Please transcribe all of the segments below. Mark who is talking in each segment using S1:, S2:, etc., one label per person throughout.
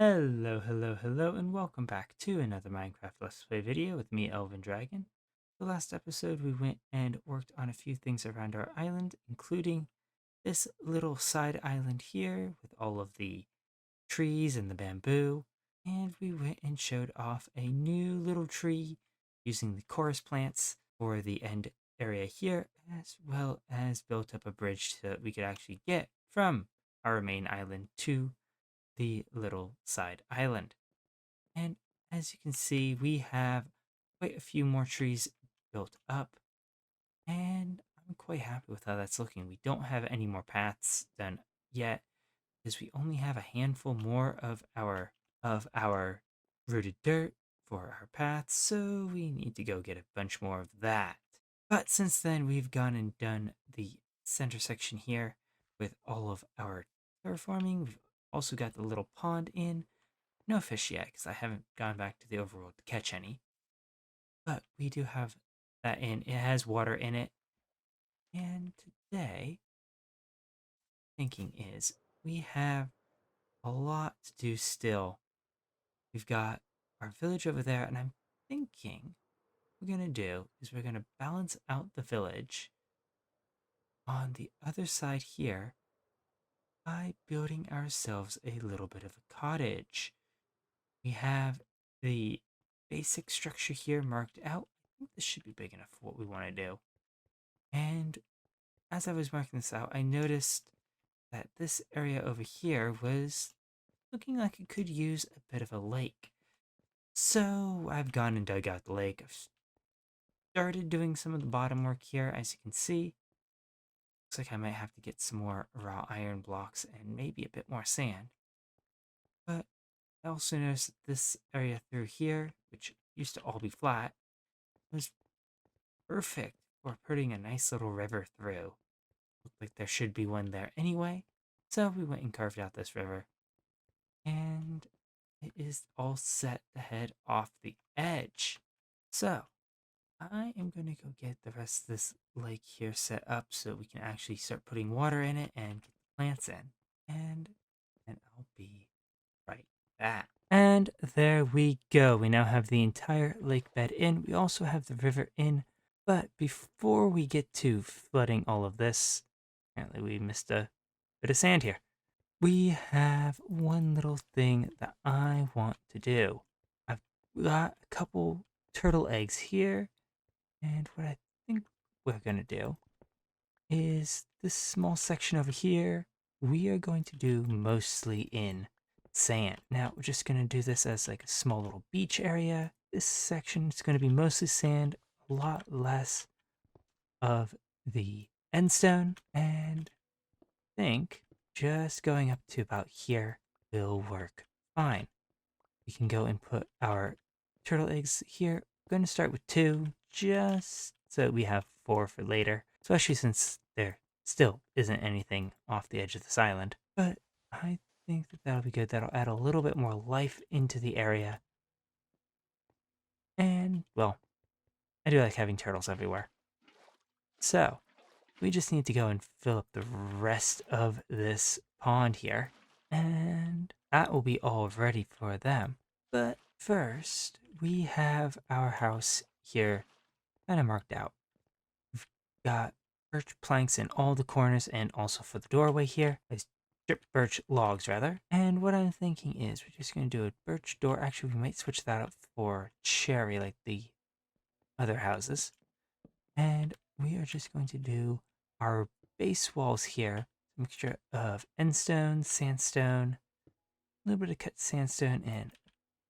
S1: Hello, and welcome back to another Minecraft Let's Play video with me, Elven Dragon. The last episode, we went and worked on a few things around our island, including this little side island here with all of the trees and the bamboo. And we went and showed off a new little tree using the chorus plants for the end area here, as well as built up a bridge so that we could actually get from our main island to the little side island. And as you can see, we have quite a few more trees built up, and I'm quite happy with how that's looking. We don't have any more paths done yet, because we only have a handful more of our rooted dirt for our paths, so we need to go get a bunch more of that. But since then, we've gone and done the center section here with all of our terraforming. We've also got the little pond in. No fish yet, because I haven't gone back to the overworld to catch any. But we do have that in. It has water in it. And today, thinking is, we have a lot to do still. We've got our village over there, and I'm thinking what we're going to do is we're going to balance out the village on the other side here by building ourselves a little bit of a cottage. We have the basic structure here marked out. I think this should be big enough for what we want to do. And as I was marking this out, I noticed that this area over here was looking like it could use a bit of a lake. So I've gone and dug out the lake. I've started doing some of the bottom work here, as you can see. Looks like I might have to get some more raw iron blocks and maybe a bit more sand. But I also noticed that this area through here, which used to all be flat, was perfect for putting a nice little river through. Looked like there should be one there anyway, so we went and carved out this river. And it is all set to head off the edge. So, I am going to go get the rest of this lake here set up so we can actually start putting water in it and get the plants in. And I'll be right back. And there we go. We now have the entire lake bed in. We also have the river in. But before we get to flooding all of this, apparently we missed a bit of sand here. We have one little thing that I want to do. I've got a couple turtle eggs here, and what I think we're going to do is this small section over here, we are going to do mostly in sand. Now, we're just going to do this as like a small little beach area. This section is going to be mostly sand, a lot less of the end stone, and I think just going up to about here will work fine. We can go and put our turtle eggs here. I'm going to start with 2, just so we have 4 for later, especially since there still isn't anything off the edge of this island. But I think that that'll be good. That'll add a little bit more life into the area. And, well, I do like having turtles everywhere. So, we just need to go and fill up the rest of this pond here. And that will be all ready for them. But first, we have our house here kind of marked out. We've got birch planks in all the corners and also for the doorway here. Stripped birch logs, rather. And what I'm thinking is we're just going to do a birch door. Actually, we might switch that up for cherry like the other houses. And we are just going to do our base walls here. A mixture of endstone, sandstone, a little bit of cut sandstone, and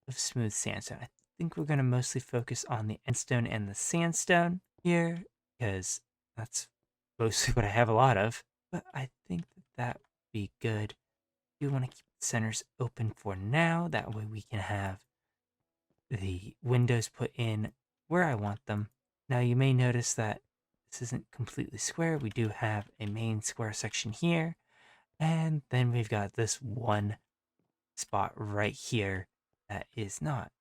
S1: of smooth sandstone. I think we're going to mostly focus on the endstone and the sandstone here, because that's mostly what I have a lot of. But I think that that would be good. We want to keep the centers open for now. That way we can have the windows put in where I want them. Now you may notice that this isn't completely square. We do have a main square section here. And then we've got this one spot right here that is not.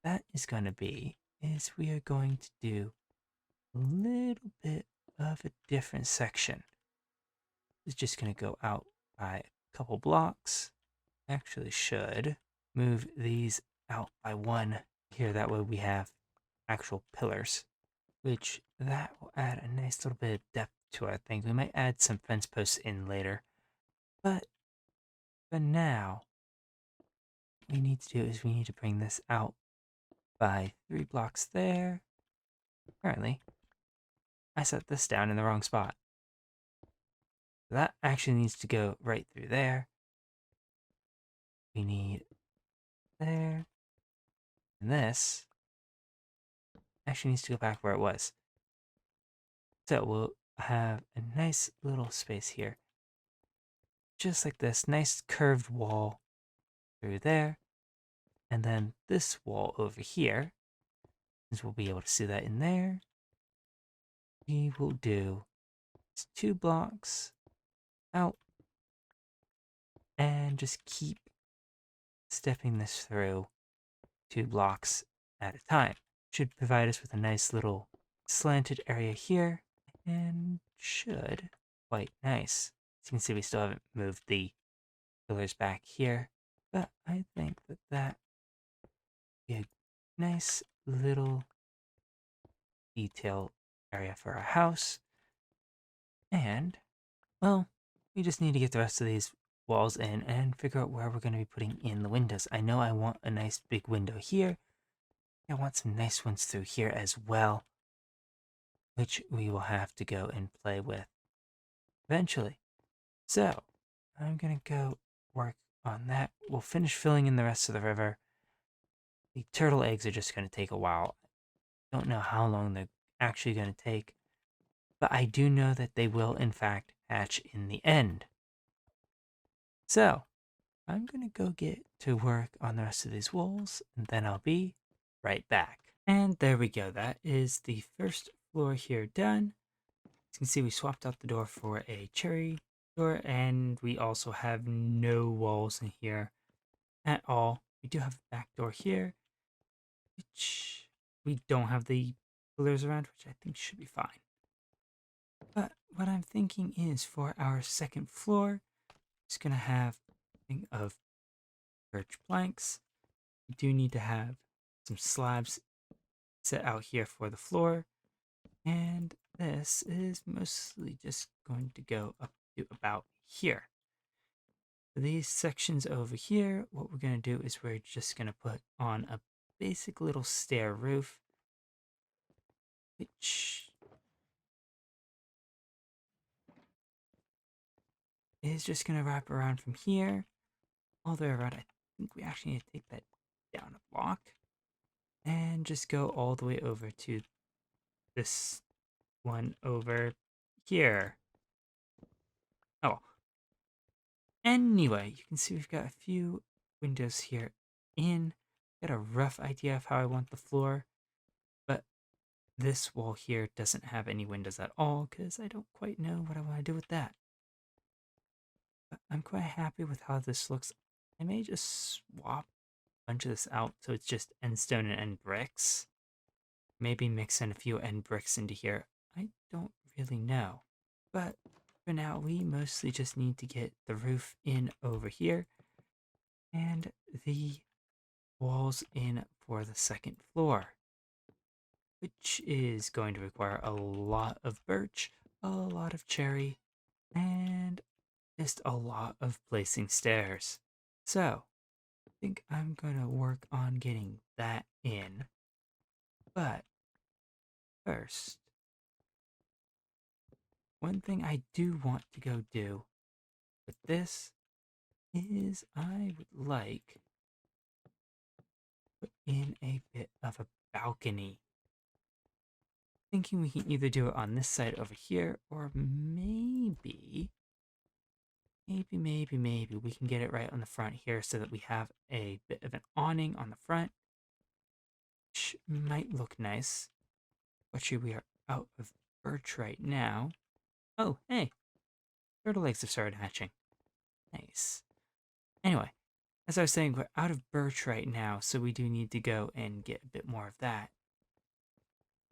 S1: That is going to be, is we are going to do a little bit of a different section. It's just going to go out by a couple blocks. Actually should move these out by one here. That way we have actual pillars, which that will add a nice little bit of depth to our thing. We might add some fence posts in later, but for now, what we need to do is we need to bring this out by 3 blocks there. Apparently, I set this down in the wrong spot. That actually needs to go right through there. We need there. And this actually needs to go back where it was. So we'll have a nice little space here. Just like this, nice curved wall through there. And then this wall over here, since we'll be able to see that in there, we will do 2 blocks out and just keep stepping this through 2 blocks at a time. Should provide us with a nice little slanted area here and should quite nice. As you can see, we still haven't moved the pillars back here, but I think that that would be a nice little detail area for our house. And, well, we just need to get the rest of these walls in and figure out where we're going to be putting in the windows. I know I want a nice big window here. I want some nice ones through here as well, which we will have to go and play with eventually. So, I'm going to go work on that. We'll finish filling in the rest of the river. The turtle eggs are just going to take a while. I don't know how long they're actually going to take, but I do know that they will, in fact, hatch in the end. So, I'm going to go get to work on the rest of these walls, and then I'll be right back. And there we go. That is the first floor here done. As you can see, we swapped out the door for a cherry door, and we also have no walls in here at all. We do have a back door here, which we don't have the pillars around, which I think should be fine. But what I'm thinking is for our second floor, it's going to have a thing of birch planks. We do need to have some slabs set out here for the floor. And this is mostly just going to go up to about here. For these sections over here, what we're going to do is we're just going to put on a basic little stair roof, which is just going to wrap around from here all the way around. I think we actually need to take that down a block and just go all the way over to this one over here. Oh, anyway, you can see we've got a few windows here in. Got a rough idea of how I want the floor, but this wall here doesn't have any windows at all because I don't quite know what I want to do with that. But I'm quite happy with how this looks. I may just swap a bunch of this out so it's just end stone and end bricks. Maybe mix in a few end bricks into here. I don't really know. But for now, we mostly just need to get the roof in over here and the walls in for the second floor, which is going to require a lot of birch, a lot of cherry, and just a lot of placing stairs. So, I think I'm going to work on getting that in. But first, one thing I do want to go do with this is I would like to put in a bit of a balcony. Thinking we can either do it on this side over here, or maybe we can get it right on the front here so that we have a bit of an awning on the front, which might look nice. Actually, we are out of birch right now. Oh, hey, turtle eggs have started hatching. Nice. Anyway, as I was saying, we're out of birch right now, so we do need to go and get a bit more of that.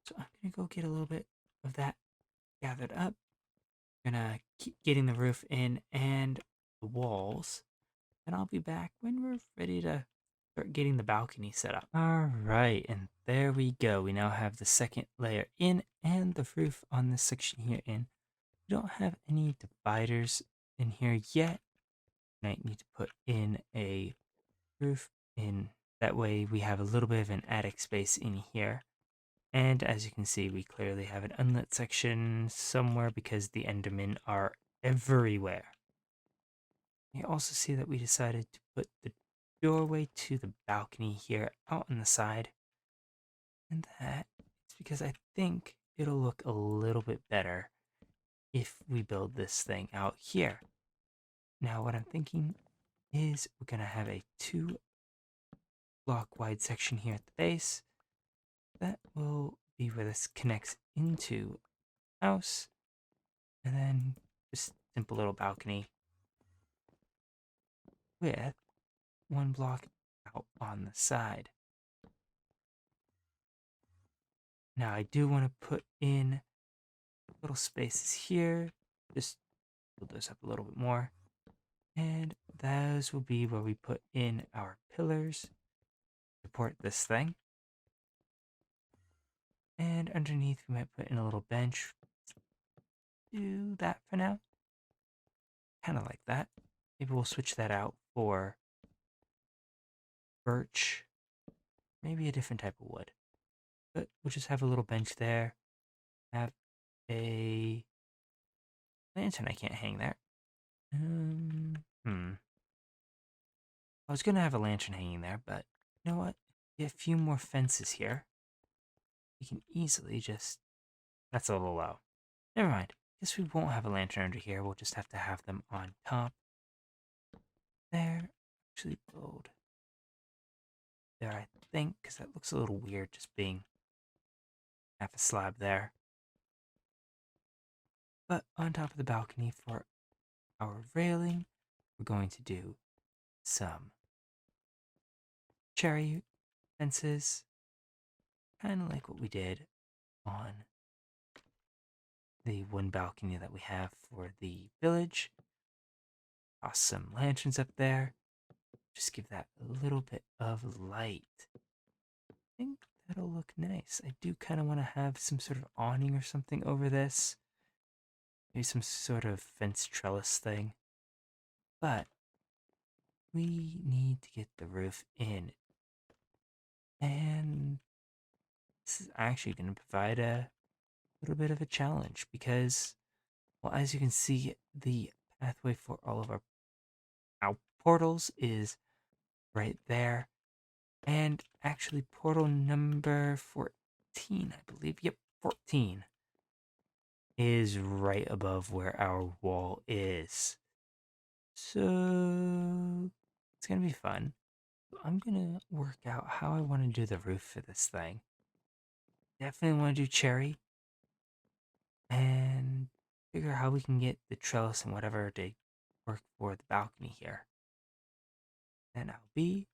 S1: So I'm going to go get a little bit of that gathered up. I'm going to keep getting the roof in and the walls. And I'll be back when we're ready to start getting the balcony set up. All right, and there we go. We now have the second layer in and the roof on this section here in. We don't have any dividers in here yet. Might need to put in a roof in. That way we have a little bit of an attic space in here. And as you can see, we clearly have an unlit section somewhere because the Endermen are everywhere. You also see that we decided to put the doorway to the balcony here out on the side. And that is because I think it'll look a little bit better if we build this thing out here. Now what I'm thinking is we're going to have a 2-block wide section here at the base. That will be where this connects into the house. And then just simple little balcony with 1 block out on the side. Now I do want to put in little spaces here, just build those up a little bit more. And those will be where we put in our pillars to support this thing. And underneath we might put in a little bench. Do that for now. Kind of like that. Maybe we'll switch that out for birch. Maybe a different type of wood. But we'll just have a little bench there. Have a lantern I can't hang there. I was gonna have a lantern hanging there, but you know what? Get a few more fences here. We can easily just... That's a little low. Never mind. Guess we won't have a lantern under here. We'll just have to have them on top. There. Actually build there, I think, because that looks a little weird just being half a slab there. But on top of the balcony for our railing, we're going to do some cherry fences, kind of like what we did on the one balcony that we have for the village. Toss some lanterns up there. Just give that a little bit of light. I think that'll look nice. I do kind of want to have some sort of awning or something over this. Maybe some sort of fence trellis thing. But we need to get the roof in. And this is actually going to provide a little bit of a challenge because, well, as you can see, the pathway for all of our portals is right there. And actually, portal number 14, I believe. Yep, 14 is right above where our wall is. So it's going to be fun. I'm going to work out how I want to do the roof for this thing. Definitely want to do cherry. And figure out how we can get the trellis and whatever to work for the balcony here. And I'll be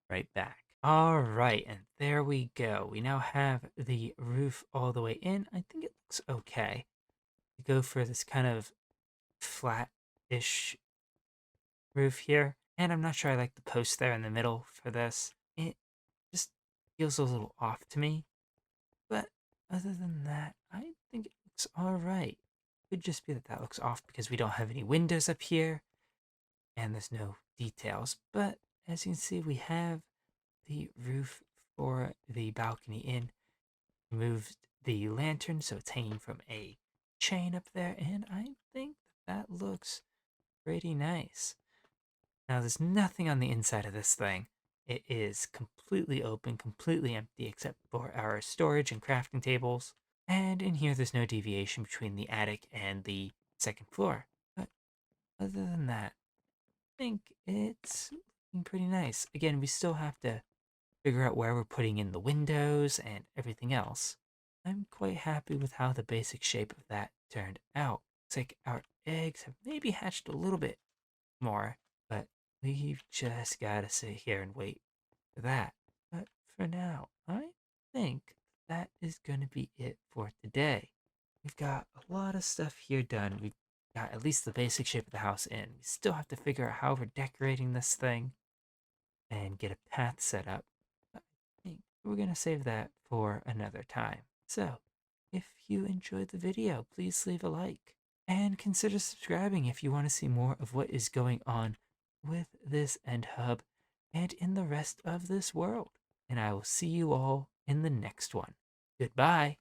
S1: right back. All right, and there we go. We now have the roof all the way in. I think it looks okay. We go for this kind of flat-ish roof here. And I'm not sure I like the post there in the middle for this. It just feels a little off to me. But other than that, I think it looks all right. It could just be that that looks off because we don't have any windows up here. And there's no details. But as you can see, we have the roof for the balcony in. Moved the lantern so it's hanging from a chain up there, and I think that looks pretty nice. Now there's nothing on the inside of this thing. It is completely open, completely empty except for our storage and crafting tables. And in here there's no deviation between the attic and the second floor. But other than that, I think it's looking pretty nice. Again, we still have to figure out where we're putting in the windows and everything else. I'm quite happy with how the basic shape of that turned out. Looks like our eggs have maybe hatched a little bit more, but we've just got to sit here and wait for that. But for now, I think that is going to be it for today. We've got a lot of stuff here done. We've got at least the basic shape of the house in. We still have to figure out how we're decorating this thing. and get a path set up. I think we're going to save that for another time. So, if you enjoyed the video, please leave a like and consider subscribing if you want to see more of what is going on with this end hub and in the rest of this world. And I will see you all in the next one. Goodbye.